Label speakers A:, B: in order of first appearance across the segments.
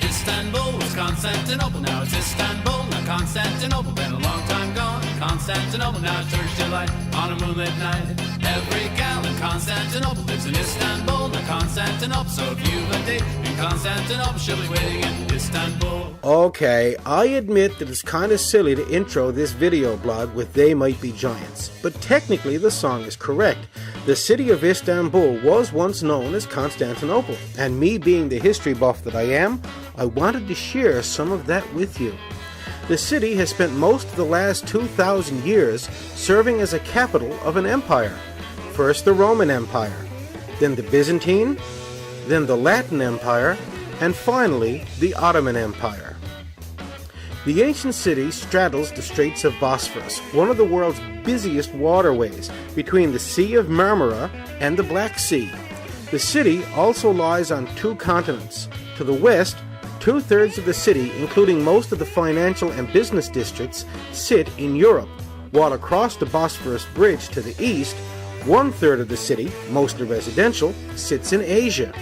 A: Istanbul was Constantinople, now it's Istanbul, not Constantinople. Been a long time gone, Constantinople, now it's Turkish delight on a moonlit night. Every gal in Constantinople lives in Istanbul, not Constantinople. So if you've a date in Constantinople, she'll be waiting in Istanbul.
B: Okay, I admit that it's kind of silly to intro this video blog with They Might Be Giants, but technically the song is correct. The city of Istanbul was once known as Constantinople, and me being the history buff that I am, I wanted to share some of that with you. The city has spent most of the last 2,000 years serving as a capital of an empire. First the Roman Empire, then the Byzantine, then the Latin Empire, and finally the Ottoman Empire. The ancient city straddles the Straits of Bosphorus, one of the world's busiest waterways between the Sea of Marmara and the Black Sea. The city also lies on two continents. To the west, 2/3 of the city, including most of the financial and business districts, sit in Europe, while across the Bosphorus Bridge to the east, 1/3 of the city, mostly residential, sits in Asia.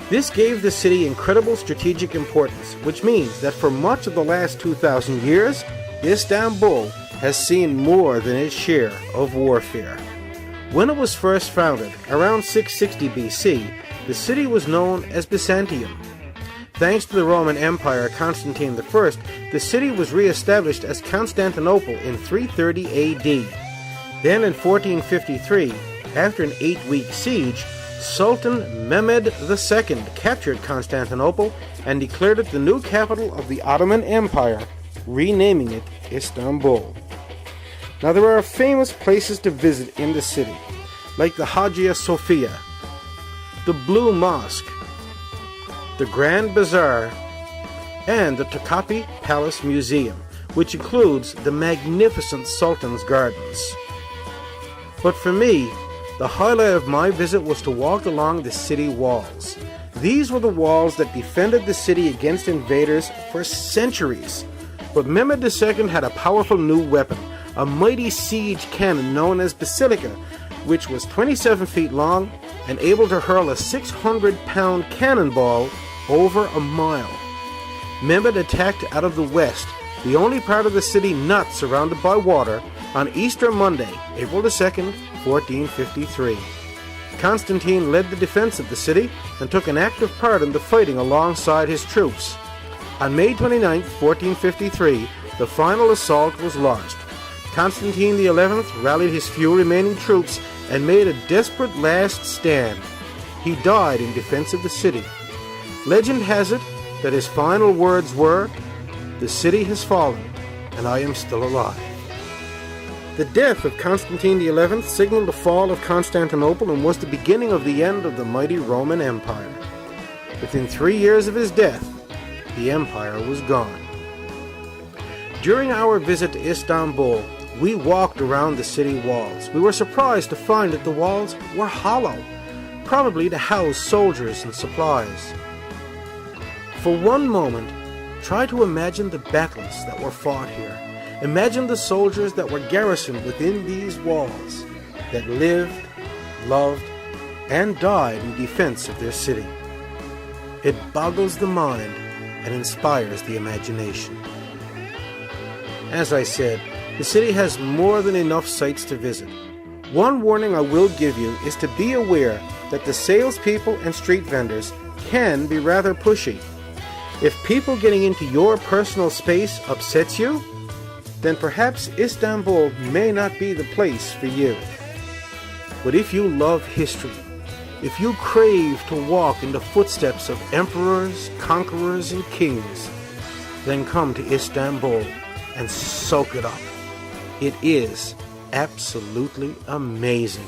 B: This gave the city incredible strategic importance, which means that for much of the last 2,000 years, Istanbul has seen more than its share of warfare. When it was first founded, around 660 BC, the city was known as Byzantium. Thanks to the Roman Empire Constantine I, the city was re-established as Constantinople in 330 AD. Then in 1453, after an 8-week siege, Sultan Mehmed II captured Constantinople and declared it the new capital of the Ottoman Empire, renaming it Istanbul. Now there are famous places to visit in the city, like the Hagia Sophia, the Blue Mosque, the Grand Bazaar, and the Topkapi Palace Museum, which includes the magnificent Sultan's Gardens. But for me, the highlight of my visit was to walk along the city walls. These were the walls that defended the city against invaders for centuries. But Mehmed II had a powerful new weapon, a mighty siege cannon known as Basilica, which was 27 feet long and able to hurl a 600-pound cannonball over a mile. Mehmed attacked out of the west, the only part of the city not surrounded by water, on Easter Monday, April 2nd, 1453. Constantine led the defense of the city and took an active part in the fighting alongside his troops. On May 29, 1453, the final assault was launched. Constantine XI rallied his few remaining troops and made a desperate last stand. He died in defense of the city. Legend has it that his final words were, "The city has fallen, and I am still alive." The death of Constantine XI signaled the fall of Constantinople and was the beginning of the end of the mighty Roman Empire. Within 3 years of his death, the empire was gone. During our visit to Istanbul, we walked around the city walls. We were surprised to find that the walls were hollow, probably to house soldiers and supplies. For one moment, try to imagine the battles that were fought here. Imagine the soldiers that were garrisoned within these walls, that lived, loved, and died in defense of their city. It boggles the mind and inspires the imagination. As I said, the city has more than enough sights to visit. One warning I will give you is to be aware that the salespeople and street vendors can be rather pushy. If people getting into your personal space upsets you, then perhaps Istanbul may not be the place for you. But if you love history, if you crave to walk in the footsteps of emperors, conquerors, and kings, then come to Istanbul and soak it up. It is absolutely amazing.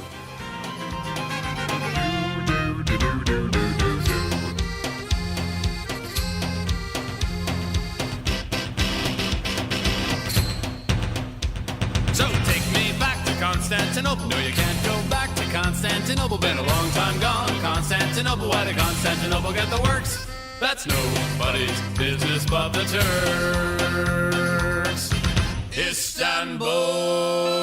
A: So take me back to Constantinople. No, you can't go back to Constantinople. Been a long time gone. Constantinople, why did Constantinople get the works? That's nobody's business but the Turks. Istanbul.